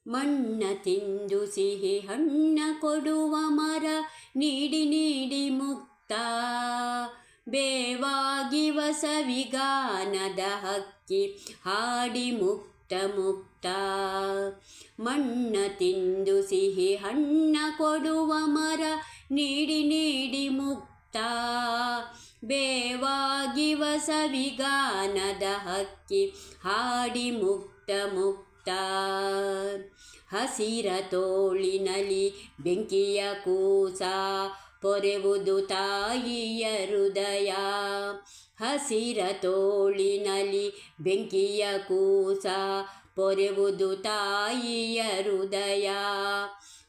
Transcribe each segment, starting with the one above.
ಮಣ್ಣ ತಿಂದು ಸಿಹಿ ಹಣ್ಣ ಕೊಡುವ ಮರ ನೀಡಿ ನೀಡಿ ಮುಕ್ತ. ಬೇವಾಗಿ ಸವಿಗಾನದ ಹಕ್ಕಿ ಹಾಡಿ ಮುಕ್ತ ಮುಕ್ತ. ಮಣ್ಣ ತಿಂದು ಸಿಹಿ ಹಣ್ಣ ಕೊಡುವ ಮರ ನೀಡಿ ನೀಡಿ ಮುಕ್ತ. ಬೇವಾಗಿ ಸವಿಗಾನದ ಹಕ್ಕಿ ಹಾಡಿ ಮುಕ್ತ ಮುಕ್ತ. ಹಸಿರ ತೋಳಿನಲ್ಲಿ ಬೆಂಕಿಯ ಕೂಸ ಪೊರೆವುದು ತಾಯಿಯ ಹೃದಯ. ಹಸಿರ ತೋಳಿನಲ್ಲಿ ಬೆಂಕಿಯ ಕೂಸ ಪೊರೆವುದು ತಾಯಿಯ ಹೃದಯ.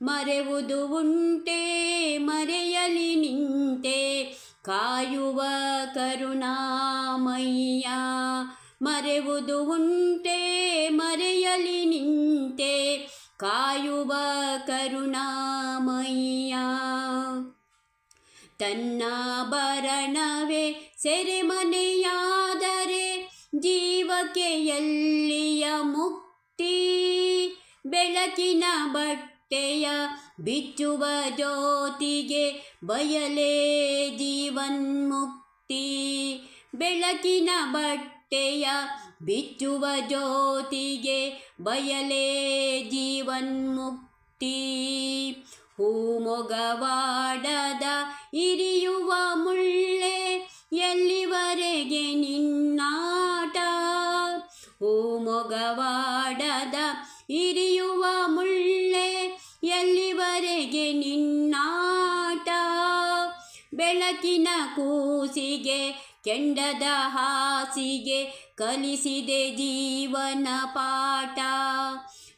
ಮರೆವುದು ಉಂಟೆ ಮರೆಯಲಿ ನಿಂತೆ ಕಾಯುವ ಕರುಣಾಮಯ್ಯ. ಮರೆವುದು ಉಂಟೆ ಮರೆಯಲಿ ನಿಂತೆ ಕಾಯುವ ಕರುಣಾಮಯ್ಯ. ತನ್ನಾಭರಣವೇ ಸೆರೆಮನೆಯಾದರೆ ಜೀವಕ್ಕೆ ಎಲ್ಲಿಯ ಮುಕ್ತಿ. ಬೆಳಕಿನ ಬಟ್ಟೆಯ ಬಿಚ್ಚುವ ಜ್ಯೋತಿಗೆ ಬಯಲೇ ಜೀವನ್ಮುಕ್ತಿ. ಬೆಳಕಿನ ಬಟ್ಟೆಯ ಬಿಚ್ಚುವ ಜ್ಯೋತಿಗೆ ಬಯಲೇ ಜೀವನ್ಮುಕ್ತಿ. ಹೂಮೊಗವಾಡದ ಇರಿಯುವ ಮುಳ್ಳೆ ಎಲ್ಲಿವರೆಗೆ ನಿನ್ನಾಟ. ಹೂಮೊಗವಾಡದ ಇರಿಯುವ ಮುಳ್ಳೆ ಎಲ್ಲಿವರೆಗೆ ನಿನ್ನಾಟ. ಬೆಳಕಿನ ಕೂಸಿಗೆ ಕೆಂಡದ ಹಾಸಿಗೆ ಕಲಿಸಿದೆ ಜೀವನ ಪಾಠ.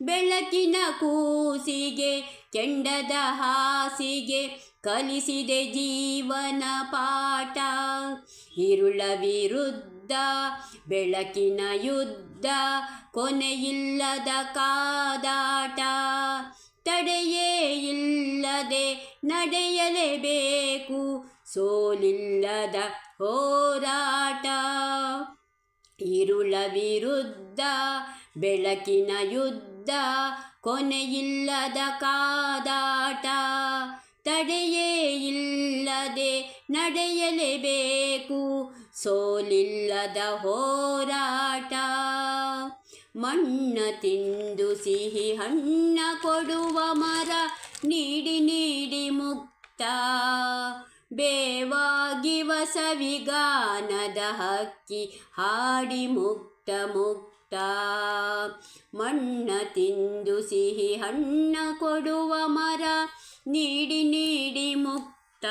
ಬೆಳಕಿನ ಕೂಸಿಗೆ ಕೆಂಡದ ಹಾಸಿಗೆ ಕಲಿಸಿದೆ ಜೀವನ ಪಾಠ. ഇരുಳ ವಿರುದ್ಧ ಬೆಳಕಿನ ಯುದ್ಧ ಕೊನೆಯಿಲ್ಲದ ಕಾದಾಟ. ತಡೆಯೇ ಇಲ್ಲದೆ ನಡೆಯಲೇಬೇಕು ಸೋಲಿಲ್ಲದ ಹೋರಾಟ. ഇരുಳ ವಿರುದ್ಧ ಬೆಳಕಿನ ಯುದ್ಧ ಕೊನೆಯಿಲ್ಲದ ಕಾದಾಟ. ತಡೆಯೇ ಇಲ್ಲದೆ ನಡೆಯಲೇಬೇಕು ಸೋಲಿಲ್ಲದ ಹೋರಾಟ. ಮಣ್ಣ ತಿಂದು ಸಿಹಿ ಹಣ್ಣ ಕೊಡುವ ಮರ ನೀಡಿ ನೀಡಿ ಮುಕ್ತ. ಬೇವಾಗಿ ಸವಿಗಾನದ ಹಕ್ಕಿ ಹಾಡಿ ಮುಕ್ತ ಮುಕ್ತ. ಮಣ್ಣ ತಿಂದು ಸಿಹಿ ಹಣ್ಣ ಕೊಡುವ ಮರ ನೀಡಿ ನೀಡಿ ಮುಕ್ತ.